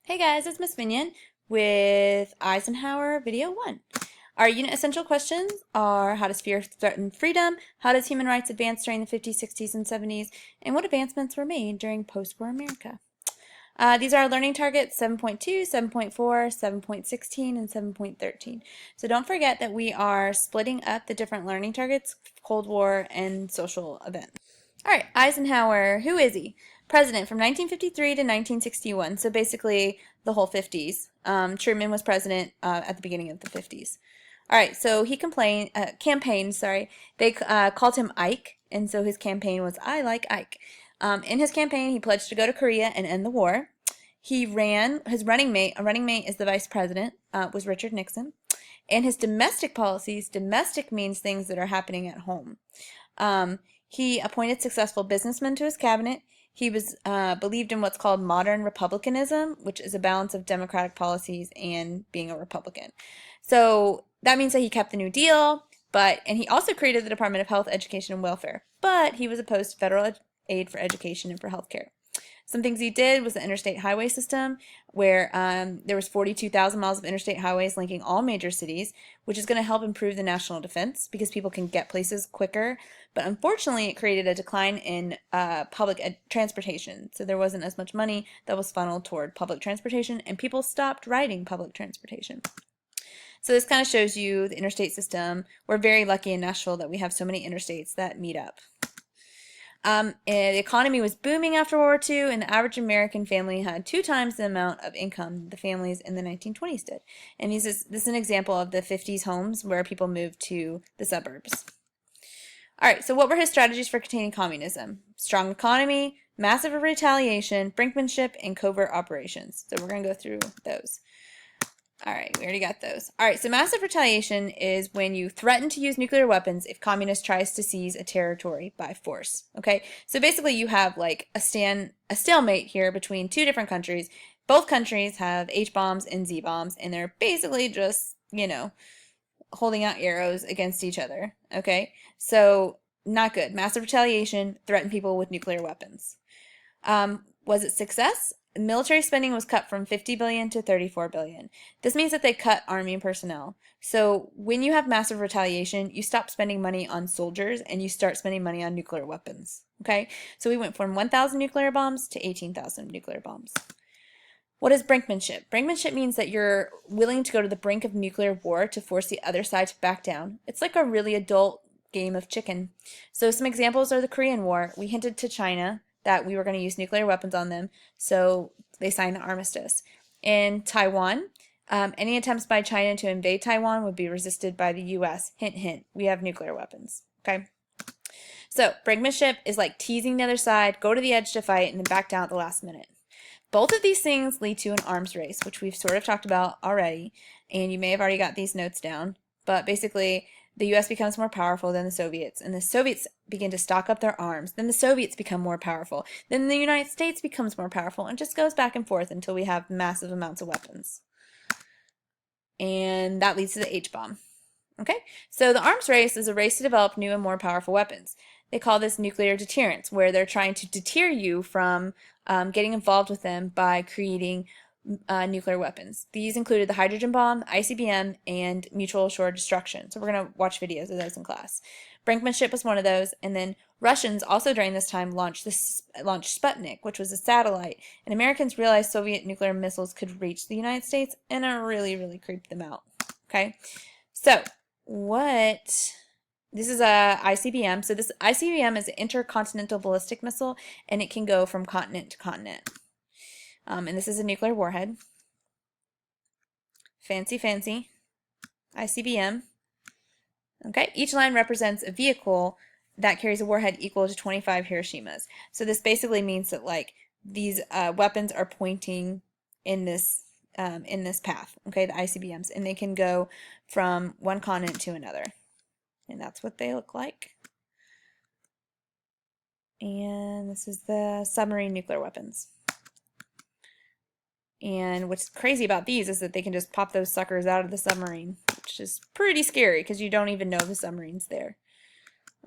Hey guys, it's Miss Minion with Eisenhower Video 1. Our unit essential questions are: how does fear threaten freedom? How does human rights advance during the 50s, 60s, and 70s? And what advancements were made during post-war America? These are our learning targets: 7.2, 7.4, 7.16, and 7.13. So don't forget that we are splitting up the different learning targets: Cold War and social event. All right, Eisenhower, who is he? President from 1953 to 1961, so basically the whole 50s. Truman was president at the beginning of the 50s. All right, so he campaigned, sorry. They called him Ike, and so his campaign was "I like Ike." In his campaign, he pledged to go to Korea and end the war. He ran, his running mate is the vice president, was Richard Nixon. And his domestic policies, domestic means things that are happening at home. He appointed successful businessmen to his cabinet. He was believed in what's called modern republicanism, which is a balance of democratic policies and being a Republican. So that means that he kept the New Deal, and he also created the Department of Health, Education, and Welfare. But he was opposed to federal aid for education and for health care. Some things he did was the interstate highway system, where there was 42,000 miles of interstate highways linking all major cities, which is going to help improve the national defense because people can get places quicker. But unfortunately, it created a decline in public transportation. So there wasn't as much money that was funneled toward public transportation, and people stopped riding public transportation. So this kind of shows you the interstate system. We're very lucky in Nashville that we have so many interstates that meet up. The economy was booming after World War II, and the average American family had 2 times the amount of income the families in the 1920s did. And this is an example of the 50s homes where people moved to the suburbs. All right, so what were his strategies for containing communism? Strong economy, massive retaliation, brinkmanship, and covert operations. So we're going to go through those. All right, we already got those. All right, so massive retaliation is when you threaten to use nuclear weapons if communist tries to seize a territory by force. Okay, so basically you have like a stalemate here between 2 different countries. Both countries have H-bombs and Z-bombs, and they're basically just, holding out arrows against each other. Okay, so not good. Massive retaliation, threaten people with nuclear weapons. Was it success? Military spending was cut from $50 billion to $34 billion. This means that they cut army personnel. So when you have massive retaliation, you stop spending money on soldiers and you start spending money on nuclear weapons. Okay? So we went from 1,000 nuclear bombs to 18,000 nuclear bombs. What is brinkmanship? Brinkmanship means that you're willing to go to the brink of nuclear war to force the other side to back down. It's like a really adult game of chicken. So some examples are the Korean War. We hinted to China that we were going to use nuclear weapons on them, so they signed the armistice. In Taiwan, any attempts by China to invade Taiwan would be resisted by the U.S. Hint, hint, we have nuclear weapons. Okay? So, brinkmanship is like teasing the other side, go to the edge to fight, and then back down at the last minute. Both of these things lead to an arms race, which we've sort of talked about already, and you may have already got these notes down, but basically the U.S. becomes more powerful than the Soviets, and the Soviets begin to stock up their arms. Then the Soviets become more powerful. Then the United States becomes more powerful, and just goes back and forth until we have massive amounts of weapons. And that leads to the H-bomb. Okay, so the arms race is a race to develop new and more powerful weapons. They call this nuclear deterrence, where they're trying to deter you from getting involved with them by creating nuclear weapons. These included the hydrogen bomb, ICBM, and mutual assured destruction. So we're going to watch videos of those in class. Brinkmanship was one of those, and then Russians also during this time launched Sputnik, which was a satellite, and Americans realized Soviet nuclear missiles could reach the United States, and it really, really creeped them out. Okay, so this is a ICBM. So this ICBM is an intercontinental ballistic missile, and it can go from continent to continent. And this is a nuclear warhead. Fancy, fancy. ICBM. Okay, each line represents a vehicle that carries a warhead equal to 25 Hiroshimas. So this basically means that like these weapons are pointing in this path. Okay, the ICBMs, and they can go from one continent to another. And that's what they look like. And this is the submarine nuclear weapons. And what's crazy about these is that they can just pop those suckers out of the submarine, which is pretty scary because you don't even know the submarine's there.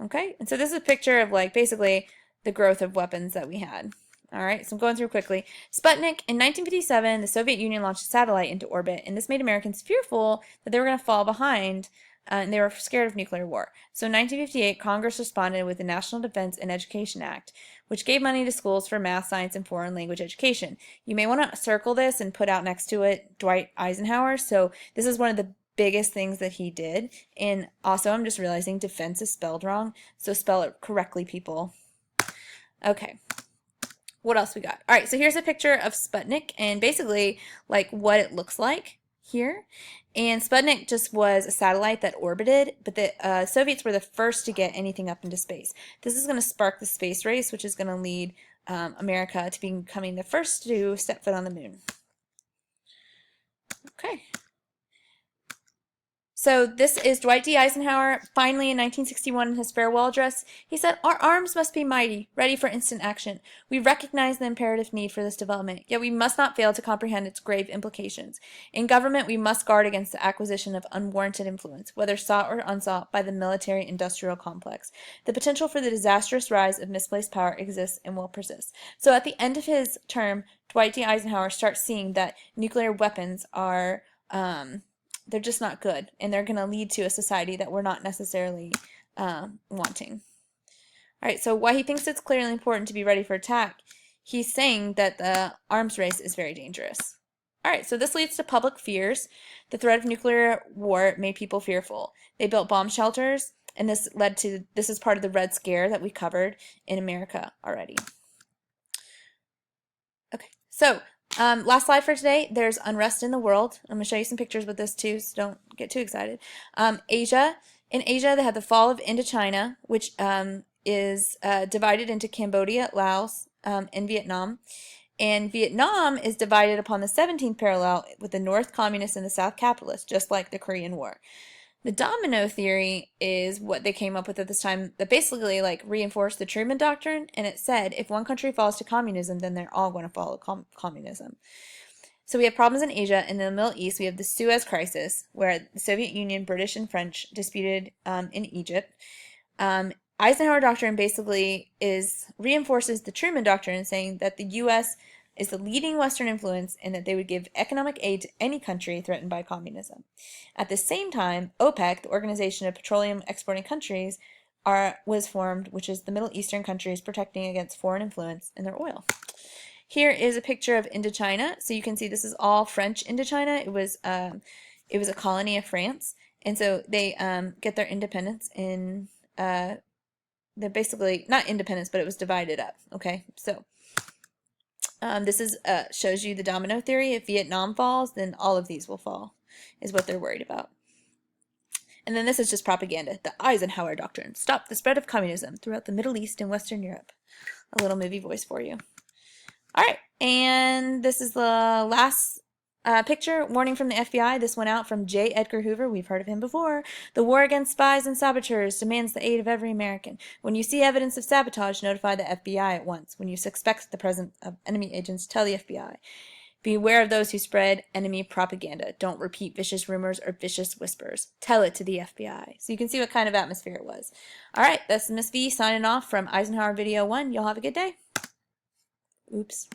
Okay, and so this is a picture of like basically the growth of weapons that we had. All right, so I'm going through quickly. Sputnik, in 1957, the Soviet Union launched a satellite into orbit, and this made Americans fearful that they were going to fall behind, and they were scared of nuclear war. So in 1958, Congress responded with the National Defense and Education Act, which gave money to schools for math, science, and foreign language education. You may want to circle this and put out next to it Dwight Eisenhower. So this is one of the biggest things that he did. And also, I'm just realizing defense is spelled wrong, so spell it correctly, people. Okay. What else we got? All right, so here's a picture of Sputnik and basically like what it looks like here. And Sputnik just was a satellite that orbited, but the Soviets were the first to get anything up into space. This is going to spark the space race, which is going to lead America to becoming the first to step foot on the moon. Okay. So this is Dwight D. Eisenhower. Finally, in 1961, in his farewell address, he said, "Our arms must be mighty, ready for instant action. We recognize the imperative need for this development, yet we must not fail to comprehend its grave implications. In government, we must guard against the acquisition of unwarranted influence, whether sought or unsought, by the military-industrial complex. The potential for the disastrous rise of misplaced power exists and will persist." So at the end of his term, Dwight D. Eisenhower starts seeing that nuclear weapons are they're just not good, and they're going to lead to a society that we're not necessarily wanting. All right, so why he thinks it's clearly important to be ready for attack, he's saying that the arms race is very dangerous. All right, so this leads to public fears. The threat of nuclear war made people fearful. They built bomb shelters, and this is part of the Red Scare that we covered in America already. Okay, so last slide for today. There's unrest in the world. I'm going to show you some pictures with this too, so don't get too excited. Asia. In Asia, they had the fall of Indochina, which is divided into Cambodia, Laos, and Vietnam. And Vietnam is divided upon the 17th parallel with the North Communist and the South Capitalist, just like the Korean War. The domino theory is what they came up with at this time that basically like reinforced the Truman Doctrine, and it said if one country falls to communism, then they're all going to follow communism. So we have problems in Asia. In the Middle East, we have the Suez Crisis, where the Soviet Union, British, and French disputed in Egypt. Eisenhower Doctrine basically reinforces the Truman Doctrine, saying that the U.S. is the leading Western influence and that they would give economic aid to any country threatened by communism. At the same time, OPEC, the Organization of Petroleum Exporting Countries, was formed, which is the Middle Eastern countries protecting against foreign influence in their oil. Here is a picture of Indochina. So you can see this is all French Indochina. It was a colony of France, and so they get their independence in. They're basically not independence, but it was divided up. Okay, so. This shows you the domino theory. If Vietnam falls, then all of these will fall, is what they're worried about. And then this is just propaganda. The Eisenhower Doctrine. Stop the spread of communism throughout the Middle East and Western Europe. A little movie voice for you. All right, and this is the last picture. Warning from the FBI. This went out from J. Edgar Hoover. We've heard of him before. The war against spies and saboteurs demands the aid of every American. When you see evidence of sabotage, notify the FBI at once. When you suspect the presence of enemy agents, tell the FBI. Beware of those who spread enemy propaganda. Don't repeat vicious rumors or vicious whispers. Tell it to the FBI. So you can see what kind of atmosphere it was. All right, that's Miss V signing off from Eisenhower Video 1. Y'all have a good day. Oops.